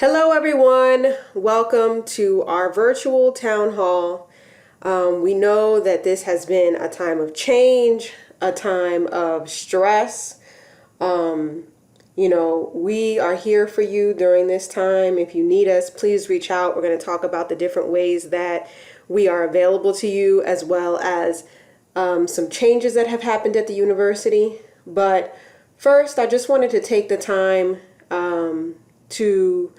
Hello everyone, welcome to our virtual town hall. We know that this has been a time of change, a time of stress. We are here for you during this time. If you need us, please reach out. We're going to talk about the different ways that we are available to you, as well as some changes that have happened at the university. But first, I just wanted to take the time to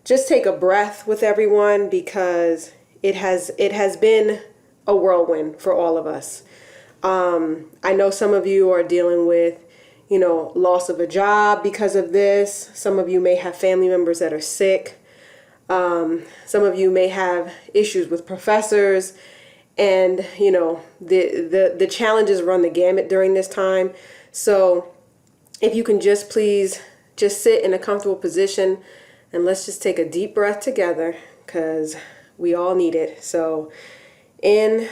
just take a breath with everyone, because it has been a whirlwind for all of us. I know some of you are dealing with, loss of a job because of this. Some of you may have family members that are sick. Some of you may have issues with professors, and the challenges run the gamut during this time. So if you can just please just sit in a comfortable position, and let's just take a deep breath together, because we all need it. So in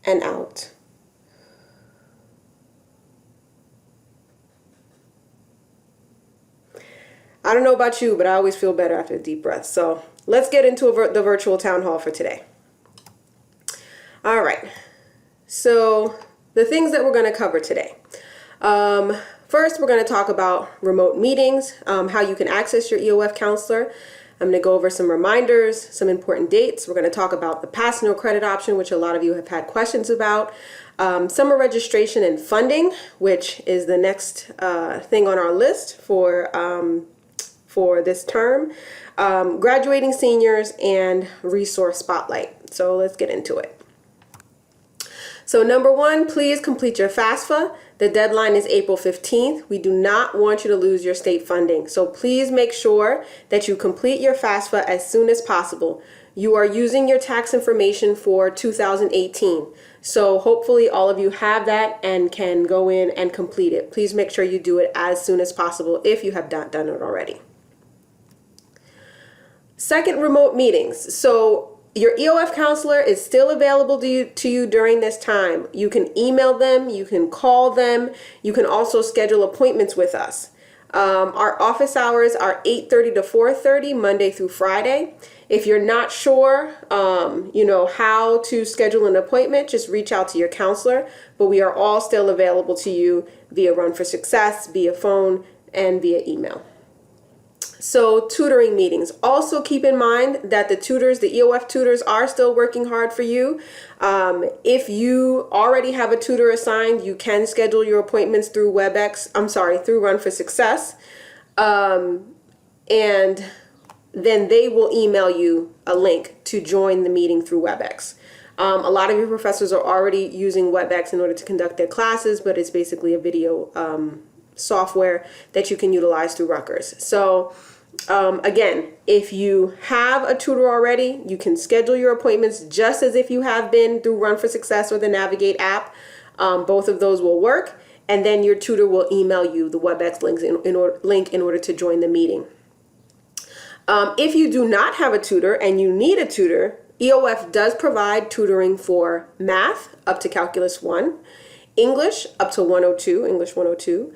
and out. I don't know about you, but I always feel better after a deep breath. So let's get into the virtual town hall for today. All right. So the things that we're going to cover today. First, we're going to talk about remote meetings, how you can access your EOF counselor. I'm going to go over some reminders, some important dates. We're going to talk about the pass no credit option, which a lot of you have had questions about. Summer registration and funding, which is the next thing on our list for this term. Graduating seniors and resource spotlight. So let's get into it. So number one, please complete your FAFSA. The deadline is April 15th. We do not want you to lose your state funding. So please make sure that you complete your FAFSA as soon as possible. You are using your tax information for 2018. So hopefully all of you have that and can go in and complete it. Please make sure you do it as soon as possible if you have not done it already. Second, remote meetings. So your EOF counselor is still available to you during this time. You can email them, you can call them, you can also schedule appointments with us. Our office hours are 8:30 to 4:30, Monday through Friday. If you're not sure, how to schedule an appointment, just reach out to your counselor. But we are all still available to you via Run for Success, via phone, and via email. So tutoring meetings. Also keep in mind that the EOF tutors are still working hard for you. If you already have a tutor assigned, you can schedule your appointments through through Run for Success. And then they will email you a link to join the meeting through WebEx. A lot of your professors are already using WebEx in order to conduct their classes, but it's basically a video software that you can utilize through Rutgers. So again, if you have a tutor already, you can schedule your appointments just as if you have been through Run for Success or the Navigate app. Both of those will work, and then your tutor will email you the WebEx link in order to join the meeting. If you do not have a tutor and you need a tutor, EOF does provide tutoring for math up to Calculus 1, English up to 102, English 102,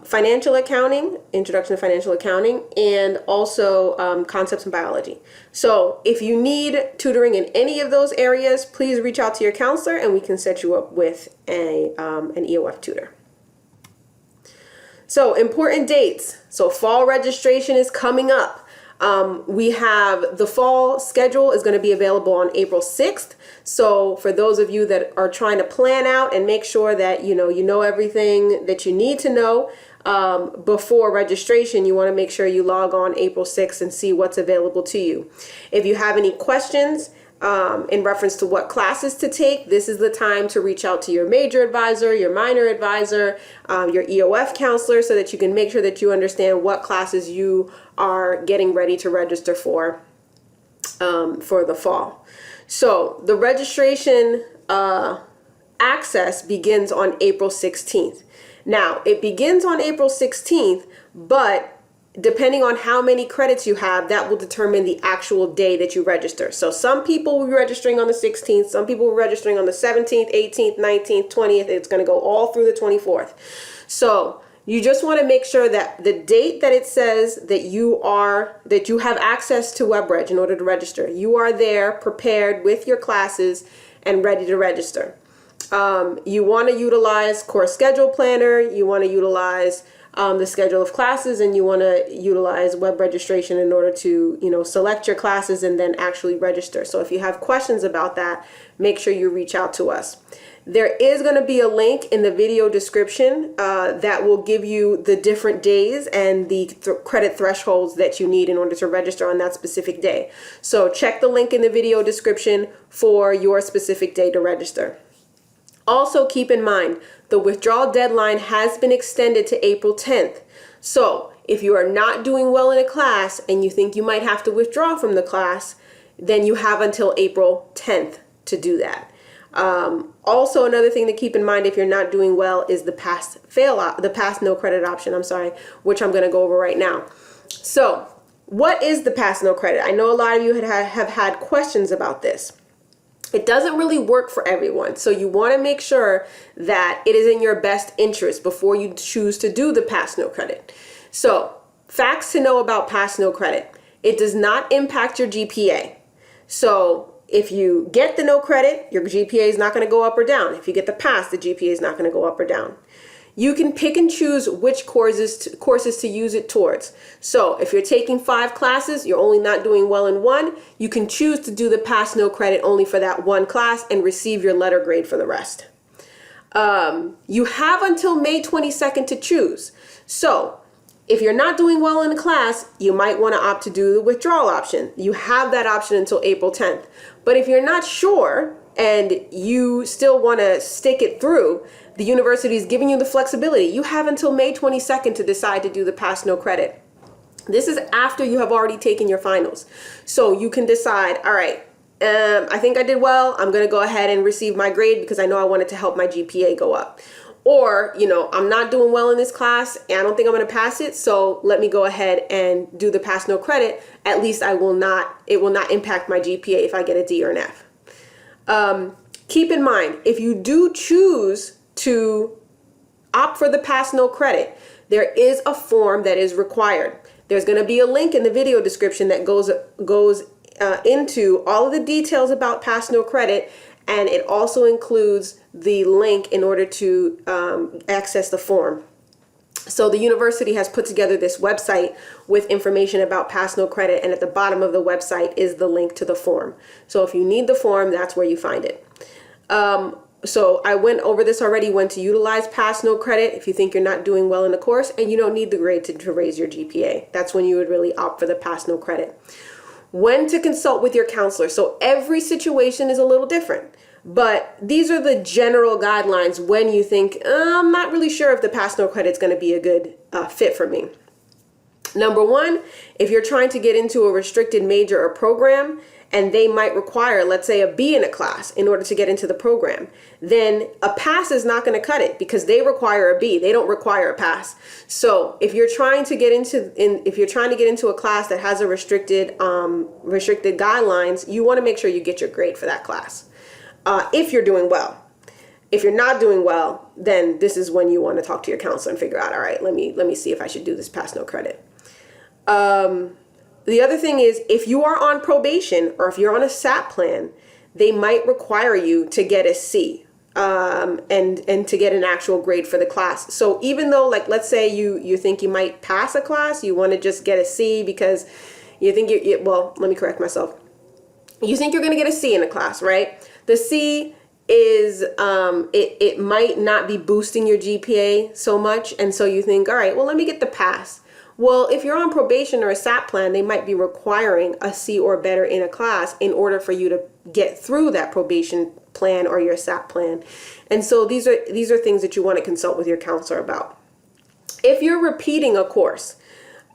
financial accounting, introduction to financial accounting, and also concepts in biology. So if you need tutoring in any of those areas, please reach out to your counselor and we can set you up with an EOF tutor. So important dates. So fall registration is coming up. We have the fall schedule is going to be available on April 6th. So for those of you that are trying to plan out and make sure that you know everything that you need to know before registration, you want to make sure you log on April 6th and see what's available to you. If you have any questions in reference to what classes to take, this is the time to reach out to your major advisor, your minor advisor, your EOF counselor, so that you can make sure that you understand what classes you are getting ready to register for the fall. So the registration access begins on April 16th. Now, it begins on April 16th, but depending on how many credits you have, that will determine the actual day that you register. So some people will be registering on the 16th, some people will be registering on the 17th, 18th, 19th, 20th. It's going to go all through the 24th. So you just want to make sure that the date that it says that you have access to WebReg in order to register, you are there prepared with your classes and ready to register. You want to utilize Course Schedule Planner, you want to utilize the schedule of classes, and you want to utilize web registration in order to, select your classes and then actually register. So if you have questions about that, make sure you reach out to us. There is going to be a link in the video description that will give you the different days and the credit thresholds that you need in order to register on that specific day. So check the link in the video description for your specific day to register. Also keep in mind, the withdrawal deadline has been extended to April 10th. So if you are not doing well in a class and you think you might have to withdraw from the class, then you have until April 10th to do that. Also, another thing to keep in mind if you're not doing well is the pass no credit option, which I'm going to go over right now. So what is the pass no credit? I know a lot of you have had questions about this. It doesn't really work for everyone. So you want to make sure that it is in your best interest before you choose to do the pass no credit. So facts to know about pass no credit. It does not impact your GPA. So if you get the no credit, your GPA is not going to go up or down. If you get the pass, the GPA is not going to go up or down. You can pick and choose which courses to use it towards. So if you're taking 5 classes, you're only not doing well in one, you can choose to do the pass no credit only for that one class and receive your letter grade for the rest. You have until May 22nd to choose. So if you're not doing well in a class, you might want to opt to do the withdrawal option. You have that option until April 10th. But if you're not sure and you still want to stick it through, the university is giving you the flexibility. You have until May 22nd to decide to do the pass no credit. This is after you have already taken your finals. So you can decide, all right, I think I did well. I'm going to go ahead and receive my grade because I know I wanted to help my GPA go up. Or, I'm not doing well in this class and I don't think I'm going to pass it. So let me go ahead and do the pass no credit. At least it will not impact my GPA if I get a D or an F. Keep in mind, if you do choose to opt for the pass no credit, there is a form that is required. There's going to be a link in the video description that goes into all of the details about pass no credit, and it also includes the link in order to access the form. So the university has put together this website with information about pass no credit, and at the bottom of the website is the link to the form. So if you need the form, that's where you find it. So I went over this already, when to utilize pass no credit if you think you're not doing well in the course and you don't need the grade to raise your GPA. That's when you would really opt for the pass no credit. When to consult with your counselor. So every situation is a little different, but these are the general guidelines when you think, I'm not really sure if the pass no credit is going to be a good fit for me. Number one, if you're trying to get into a restricted major or program, and they might require, let's say, a B in a class in order to get into the program, then a pass is not going to cut it because they require a B. They don't require a pass. So if you're trying to get into a class that has a restricted guidelines, you want to make sure you get your grade for that class. If you're doing well. If you're not doing well, then this is when you want to talk to your counselor and figure out, all right, let me see if I should do this pass no credit. The other thing is, if you are on probation or if you're on a SAP plan, they might require you to get a C and to get an actual grade for the class. So even though, like, let's say you think you might pass a class, you want to just get a C because you think well, let me correct myself. You think you're going to get a C in a class, right? The C is it might not be boosting your GPA so much, and so you think, all right, well, let me get the pass. Well, if you're on probation or a SAP plan, they might be requiring a C or better in a class in order for you to get through that probation plan or your SAP plan. And so these are things that you want to consult with your counselor about. If you're repeating a course,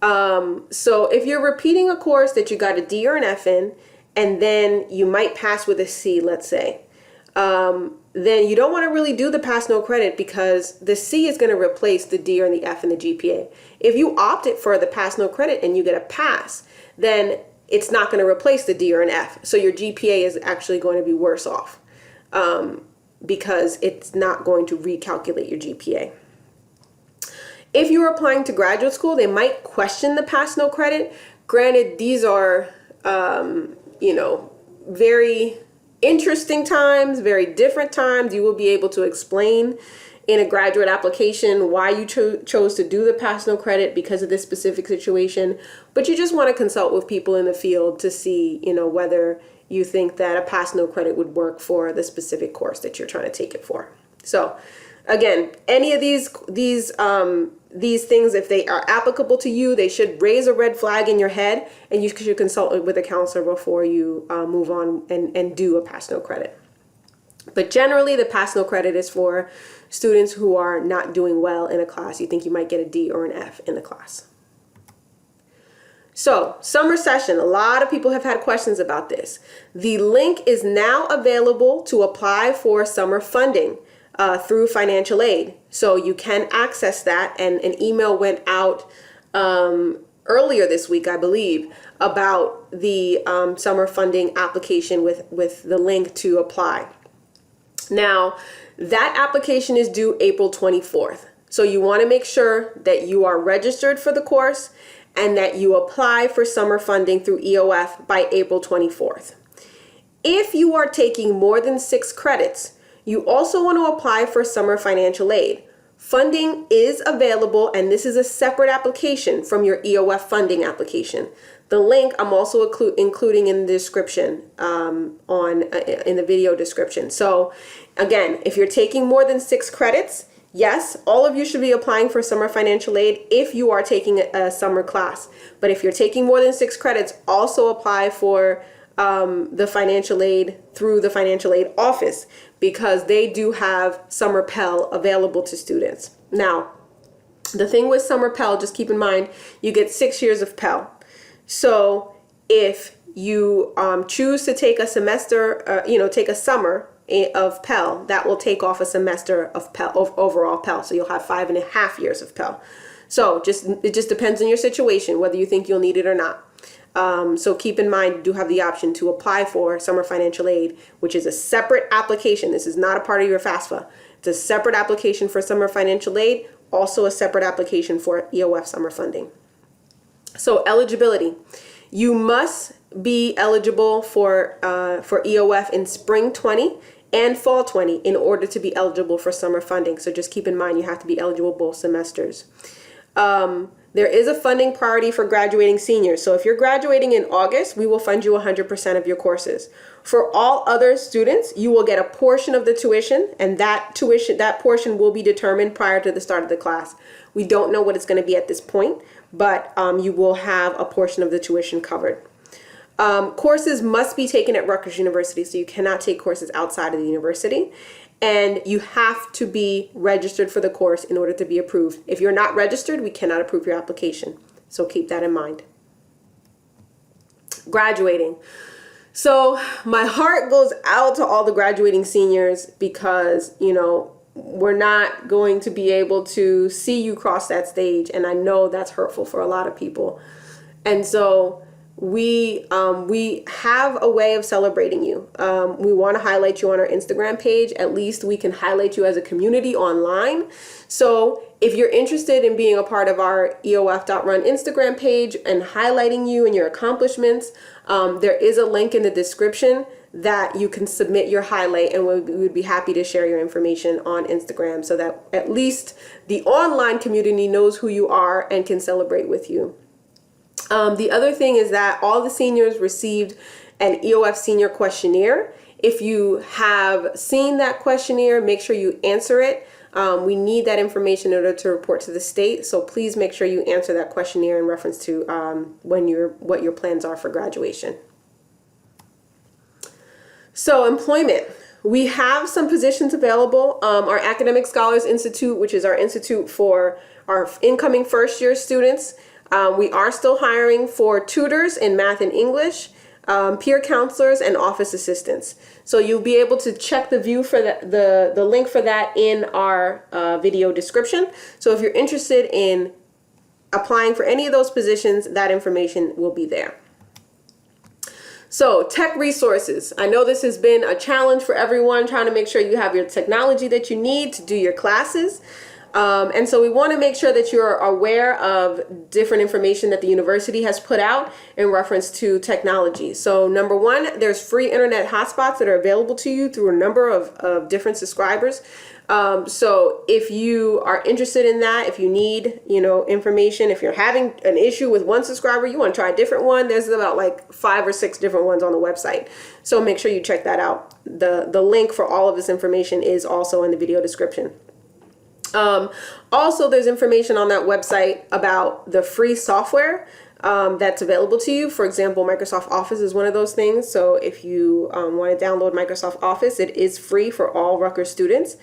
so if you're repeating a course that you got a D or an F in, and then you might pass with a C, let's say, then you don't want to really do the pass no credit because the C is going to replace the D or the F in the GPA. If you opted for the pass no credit and you get a pass, then it's not going to replace the D or an F. So your GPA is actually going to be worse off because it's not going to recalculate your GPA. If you're applying to graduate school, they might question the pass no credit. Granted, these are, very interesting times, very different times. You will be able to explain in a graduate application why you chose to do the pass no credit because of this specific situation. But you just want to consult with people in the field to see, whether you think that a pass no credit would work for the specific course that you're trying to take it for. So again, any of these things, if they are applicable to you, they should raise a red flag in your head, and you should consult with a counselor before you move on and do a pass no credit. But generally, the pass no credit is for students who are not doing well in a class. You think you might get a D or an F in the class. So, summer session, a lot of people have had questions about this. The link is now available to apply for summer funding through financial aid. So you can access that, and an email went out earlier this week, I believe, about the summer funding application with the link to apply. Now, that application is due April 24th. So you want to make sure that you are registered for the course and that you apply for summer funding through EOF by April 24th. If you are taking more than 6 credits, you also want to apply for summer financial aid. Funding is available, and this is a separate application from your EOF funding application. The link I'm also including in the description, in the video description. So again, if you're taking more than 6 credits, yes, all of you should be applying for summer financial aid if you are taking a summer class. But if you're taking more than 6 credits, also apply for the financial aid through the financial aid office, because they do have summer Pell available to students. Now, the thing with summer Pell, just keep in mind, you get 6 years of Pell. So if you choose to take a semester, take a summer of Pell, that will take off a semester of Pell, of overall Pell. So you'll have 5.5 years of Pell. So it just depends on your situation, whether you think you'll need it or not. So keep in mind, you do have the option to apply for summer financial aid, which is a separate application. This is not a part of your FAFSA. It's a separate application for summer financial aid, also a separate application for EOF summer funding. So eligibility. You must be eligible for EOF in spring 20 and fall 20 in order to be eligible for summer funding. So just keep in mind, you have to be eligible both semesters. There is a funding priority for graduating seniors. So if you're graduating in August, we will fund you 100% of your courses. For all other students, you will get a portion of the tuition, and that portion will be determined prior to the start of the class. We don't know what it's going to be at this point, but you will have a portion of the tuition covered. Courses must be taken at Rutgers University, so you cannot take courses outside of the university. And you have to be registered for the course in order to be approved. If you're not registered, we cannot approve your application. So keep that in mind. Graduating. So my heart goes out to all the graduating seniors, because, we're not going to be able to see you cross that stage. And I know that's hurtful for a lot of people. And so we have a way of celebrating you. We want to highlight you on our Instagram page. At least we can highlight you as a community online. So if you're interested in being a part of our EOF.RUN Instagram page and highlighting you and your accomplishments, there is a link in the description that you can submit your highlight, and we would be happy to share your information on Instagram so that at least the online community knows who you are and can celebrate with you. The other thing is that all the seniors received an EOF senior questionnaire. If you have seen that questionnaire, make sure you answer it. We need that information in order to report to the state. So please make sure you answer that questionnaire in reference to what your plans are for graduation. So employment. We have some positions available. Our Academic Scholars Institute, which is our institute for our incoming first year students, we are still hiring for tutors in math and English, peer counselors, and office assistants. So you'll be able to check the view for the link for that in our video description. So if you're interested in applying for any of those positions, that information will be there. So tech resources. I know this has been a challenge for everyone, trying to make sure you have your technology that you need to do your classes. And so we want to make sure that you're aware of different information that the university has put out in reference to technology. So number one, there's free internet hotspots that are available to you through a number of different subscribers. So if you are interested in that, if you need, information, if you're having an issue with one subscriber, you want to try a different one, there's about like 5 or 6 different ones on the website. So make sure you check that out. The link for all of this information is also in the video description. Also, there's information on that website about the free software that's available to you. For example, Microsoft Office is one of those things. So if you want to download Microsoft Office, it is free for all Rutgers students.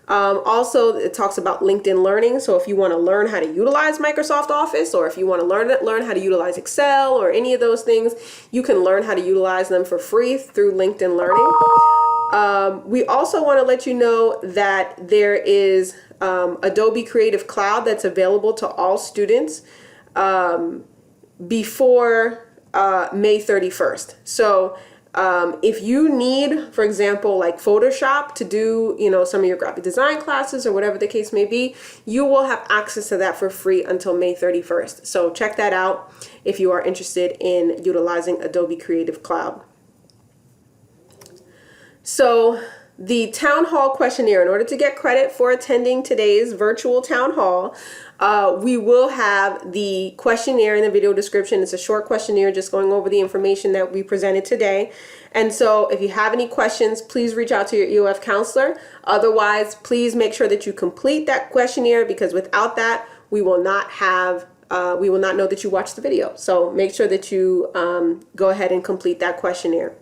Also, it talks about LinkedIn Learning. So if you want to learn how to utilize Microsoft Office, or if you want to learn how to utilize Excel or any of those things, you can learn how to utilize them for free through LinkedIn Learning. We also want to let you know that there is Adobe Creative Cloud that's available to all students before May 31st. So if you need, for example, like Photoshop to do, some of your graphic design classes or whatever the case may be, you will have access to that for free until May 31st. So check that out if you are interested in utilizing Adobe Creative Cloud. So the town hall questionnaire, in order to get credit for attending today's virtual town hall, we will have the questionnaire in the video description. It's a short questionnaire just going over the information that we presented today. And so if you have any questions, please reach out to your EOF counselor. Otherwise, please make sure that you complete that questionnaire, because without that, we will not know that you watched the video. So make sure that you go ahead and complete that questionnaire.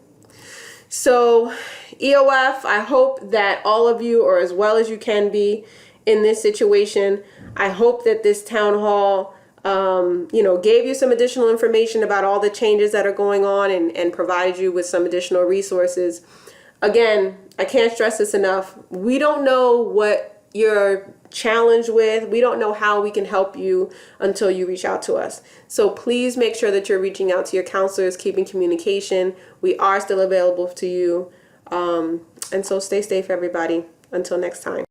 So EOF, I hope that all of you are as well as you can be in this situation. I hope that this town hall, gave you some additional information about all the changes that are going on and provided you with some additional resources. Again, I can't stress this enough. We don't know what you're challenged with. We don't know how we can help you until you reach out to us. So please make sure that you're reaching out to your counselors, keeping communication. We are still available to you. And so stay safe, everybody. Until next time.